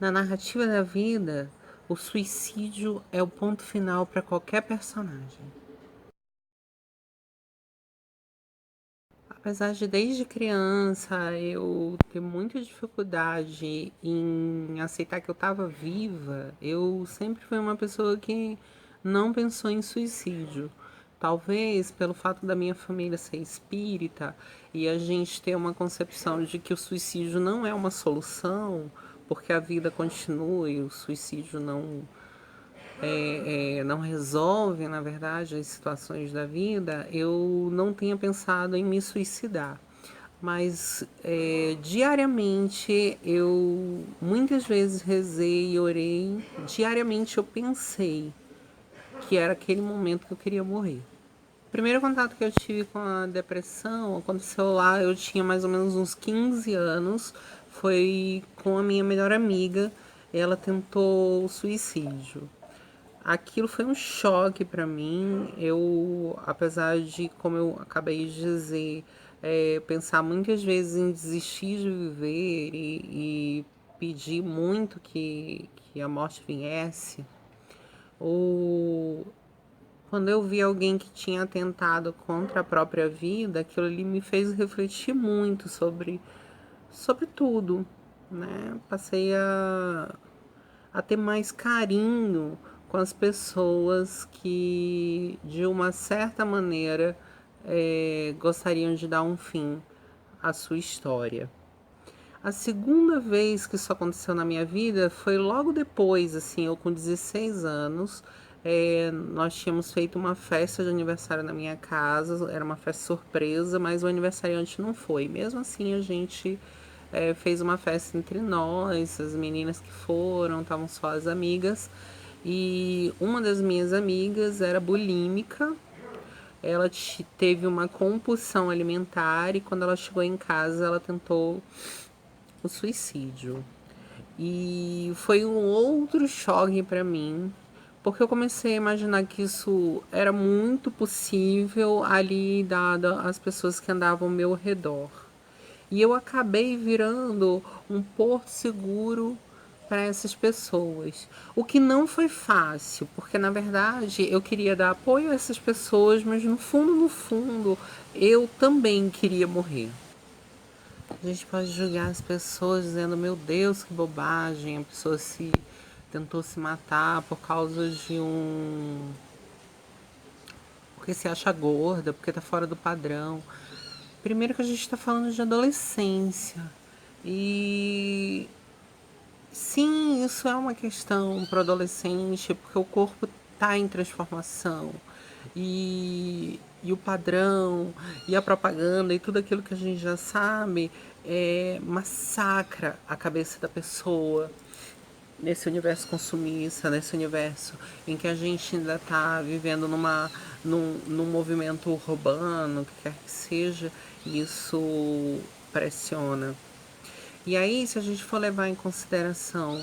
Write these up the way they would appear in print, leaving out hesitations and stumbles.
Na narrativa da vida, o suicídio é o ponto final para qualquer personagem. Apesar de desde criança eu ter muita dificuldade em aceitar que eu estava viva, eu sempre fui uma pessoa que não pensou em suicídio. Talvez pelo fato da minha família ser espírita e a gente ter uma concepção de que o suicídio não é uma solução, porque a vida continua e o suicídio não resolve, na verdade, as situações da vida, eu não tinha pensado em me suicidar. Mas diariamente eu muitas vezes rezei e orei, diariamente eu pensei que era aquele momento que eu queria morrer. O primeiro contato que eu tive com a depressão aconteceu lá, eu tinha mais ou menos uns 15 anos, foi com a minha melhor amiga, ela tentou suicídio. Aquilo foi um choque para mim. Eu, apesar de, como eu acabei de dizer, pensar muitas vezes em desistir de viver e pedir muito que a morte viesse, ou quando eu vi alguém que tinha atentado contra a própria vida, aquilo ali me fez refletir muito sobre tudo, né? Passei a ter mais carinho com as pessoas que, de uma certa maneira, gostariam de dar um fim à sua história. A segunda vez que isso aconteceu na minha vida foi logo depois, assim, eu com 16 anos. Nós tínhamos feito uma festa de aniversário na minha casa, era uma festa surpresa, mas o aniversariante não foi. Mesmo assim, a gente fez uma festa entre nós, as meninas que foram, estavam só as amigas. E uma das minhas amigas era bulímica, ela teve uma compulsão alimentar e quando ela chegou em casa ela tentou o suicídio. E foi um outro choque para mim, porque eu comecei a imaginar que isso era muito possível ali, dada as pessoas que andavam ao meu redor. E eu acabei virando um porto seguro para essas pessoas. O que não foi fácil, porque na verdade eu queria dar apoio a essas pessoas, mas no fundo, eu também queria morrer. A gente pode julgar as pessoas dizendo, meu Deus, que bobagem, a pessoa se tentou se matar por causa de porque se acha gorda, porque tá fora do padrão. Primeiro que a gente está falando de adolescência. E sim, isso é uma questão para o adolescente, porque o corpo está em transformação. E o padrão, e a propaganda, e tudo aquilo que a gente já sabe, massacra a cabeça da pessoa nesse universo consumista, nesse universo em que a gente ainda está vivendo num movimento urbano, o que quer que seja, isso pressiona. E aí, se a gente for levar em consideração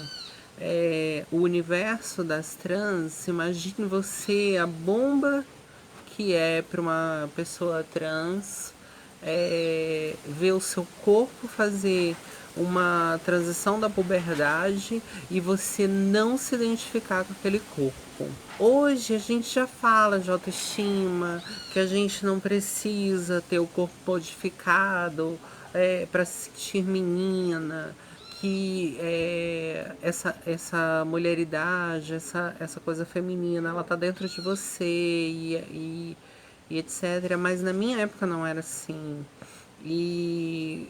o universo das trans, imagine você a bomba que é para uma pessoa trans ver o seu corpo fazer uma transição da puberdade e você não se identificar com aquele corpo. Hoje a gente já fala de autoestima, que a gente não precisa ter o corpo modificado para se sentir menina, que essa mulheridade, essa coisa feminina, ela tá dentro de você e etc. Mas na minha época não era assim. E,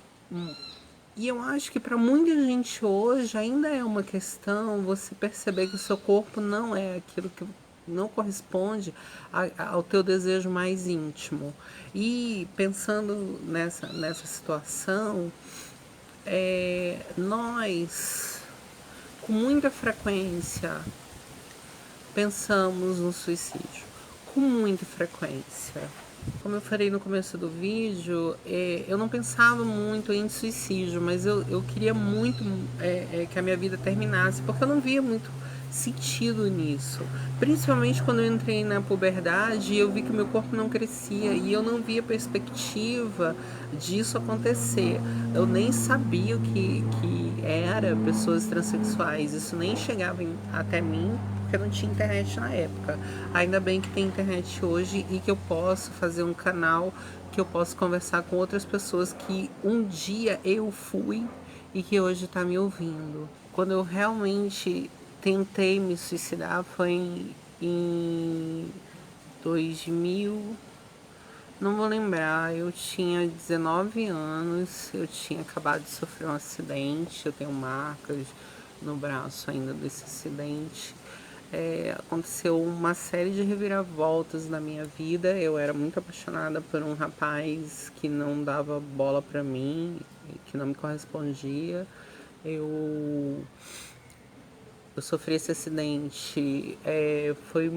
e eu acho que para muita gente hoje ainda é uma questão você perceber que o seu corpo não é aquilo que não corresponde ao teu desejo mais íntimo. E pensando nessa situação, nós, com muita frequência, pensamos no suicídio. Com muita frequência. Como eu falei no começo do vídeo, eu não pensava muito em suicídio, mas eu queria muito que a minha vida terminasse, porque eu não via muito sentido nisso. Principalmente quando eu entrei na puberdade, eu vi que meu corpo não crescia e eu não via perspectiva disso acontecer. Eu nem sabia o que era pessoas transexuais. Isso nem chegava até mim porque não tinha internet na época. Ainda bem que tem internet hoje e que eu posso fazer um canal que eu posso conversar com outras pessoas que um dia eu fui e que hoje está me ouvindo. Quando eu realmente tentei me suicidar foi em 2000, não vou lembrar, eu tinha 19 anos, eu tinha acabado de sofrer um acidente, eu tenho marcas no braço ainda desse acidente. Aconteceu uma série de reviravoltas na minha vida. Eu era muito apaixonada por um rapaz que não dava bola pra mim, que não me correspondia. Eu, eu sofri esse acidente, foi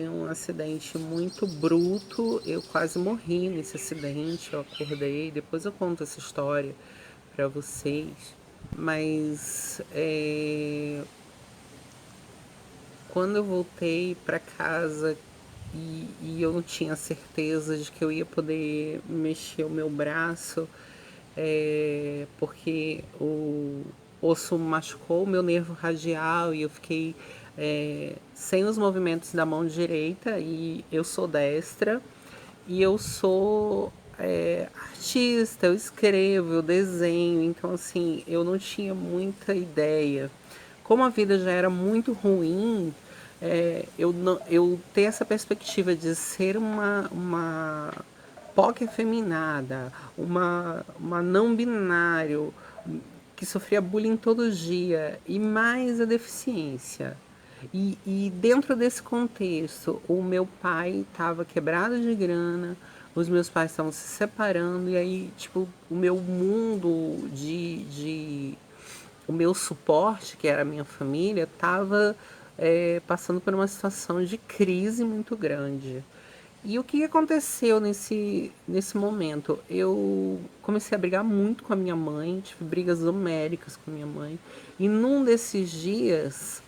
um acidente muito bruto. Eu quase morri nesse acidente. Eu acordei, depois eu conto essa história pra vocês. Mas quando eu voltei para casa e eu não tinha certeza de que eu ia poder mexer o meu braço, porque o osso machucou o meu nervo radial e eu fiquei sem os movimentos da mão direita, e eu sou destra e eu sou artista, eu escrevo, eu desenho, então assim, eu não tinha muita ideia. Como a vida já era muito ruim, eu ter essa perspectiva de ser uma POC afeminada, uma não binário, que sofria bullying todo dia, e mais a deficiência. E dentro desse contexto, o meu pai estava quebrado de grana, os meus pais estavam se separando, e aí, tipo, o meu mundo o meu suporte, que era a minha família, estava passando por uma situação de crise muito grande. E o que aconteceu nesse momento? Eu comecei a brigar muito com a minha mãe, tive brigas homéricas com a minha mãe. E num desses dias,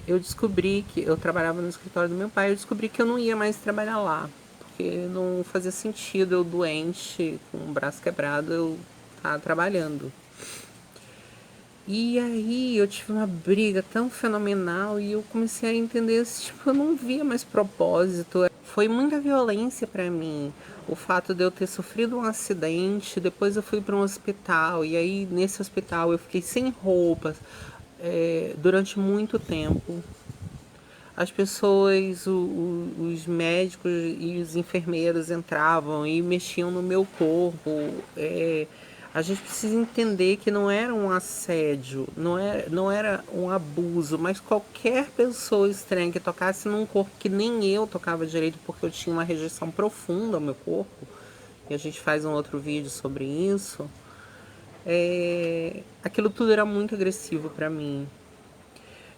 eu descobri que eu trabalhava no escritório do meu pai, eu descobri que eu não ia mais trabalhar lá, porque não fazia sentido eu doente, com o braço quebrado, eu estar trabalhando. E aí eu tive uma briga tão fenomenal e eu comecei a entender, tipo, eu não via mais propósito. Foi muita violência para mim. O fato de eu ter sofrido um acidente, depois eu fui para um hospital e aí nesse hospital eu fiquei sem roupas durante muito tempo. As pessoas, os médicos e os enfermeiros entravam e mexiam no meu corpo. A gente precisa entender que não era um assédio, não era um abuso, mas qualquer pessoa estranha que tocasse num corpo que nem eu tocava direito, porque eu tinha uma rejeição profunda ao meu corpo, e a gente faz um outro vídeo sobre isso, aquilo tudo era muito agressivo para mim.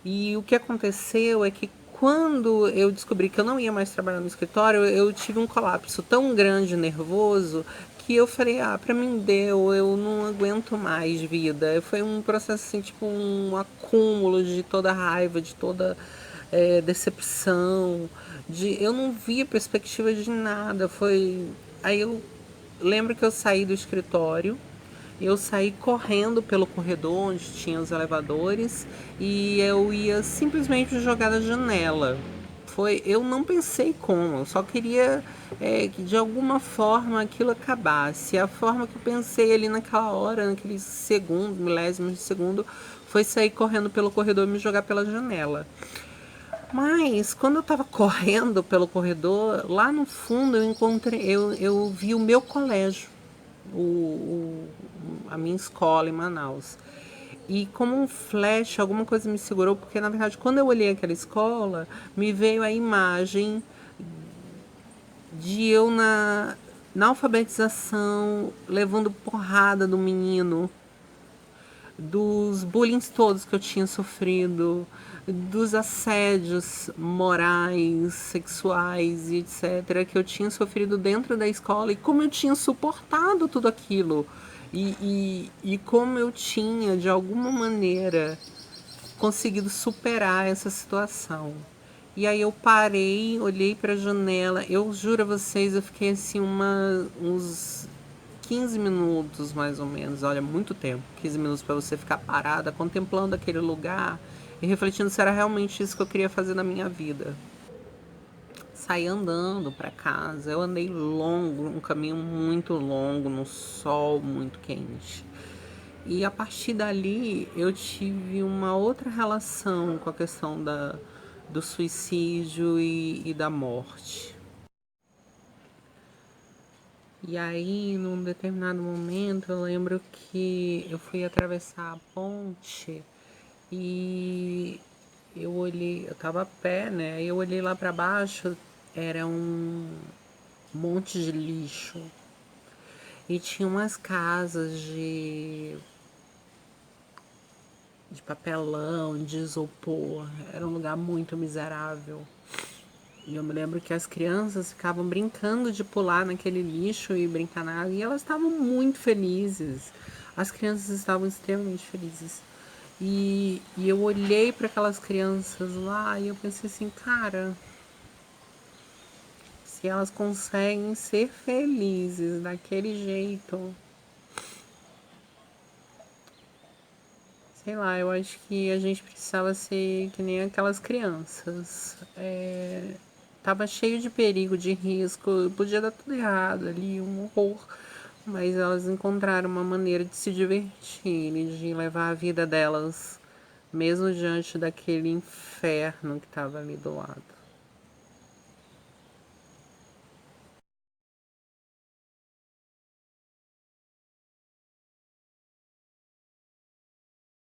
E o que aconteceu é que quando eu descobri que eu não ia mais trabalhar no escritório, eu tive um colapso tão grande, nervoso, que eu falei, pra mim deu, eu não aguento mais vida. Foi um processo assim, tipo um acúmulo de toda raiva, de toda decepção, eu não via perspectiva de nada. Aí eu lembro que eu saí do escritório, eu saí correndo pelo corredor onde tinha os elevadores e eu ia simplesmente jogar da janela. Eu não pensei como, eu só queria que de alguma forma aquilo acabasse. A forma que eu pensei ali naquela hora, naqueles segundos, milésimos de segundo, foi sair correndo pelo corredor e me jogar pela janela. Mas quando eu estava correndo pelo corredor, lá no fundo eu vi o meu colégio, a minha escola em Manaus. E como um flash, alguma coisa me segurou, porque na verdade quando eu olhei aquela escola, me veio a imagem de eu na alfabetização, levando porrada do menino, dos bullying todos que eu tinha sofrido, dos assédios morais, sexuais e etc., que eu tinha sofrido dentro da escola, e como eu tinha suportado tudo aquilo, e como eu tinha, de alguma maneira, conseguido superar essa situação. E aí eu parei, olhei para a janela. Eu juro a vocês, eu fiquei assim uns 15 minutos mais ou menos. Olha, muito tempo. 15 minutos para você ficar parada, contemplando aquele lugar e refletindo se era realmente isso que eu queria fazer na minha vida. Saí andando para casa. Eu andei longo, um caminho muito longo, no sol muito quente. E a partir dali eu tive uma outra relação com a questão do suicídio e da morte. E aí, num determinado momento, eu lembro que eu fui atravessar a ponte e eu olhei, eu tava a pé, né? Eu olhei lá para baixo, era um monte de lixo. E tinha umas casas de papelão, de isopor. Era um lugar muito miserável. E eu me lembro que as crianças ficavam brincando de pular naquele lixo e brincar na água. E elas estavam muito felizes. As crianças estavam extremamente felizes. E eu olhei para aquelas crianças lá e eu pensei assim, cara, se elas conseguem ser felizes daquele jeito, sei lá, eu acho que a gente precisava ser que nem aquelas crianças. Tava cheio de perigo, de risco, podia dar tudo errado ali, um horror. Mas elas encontraram uma maneira de se divertir e de levar a vida delas, mesmo diante daquele inferno que estava ali do lado.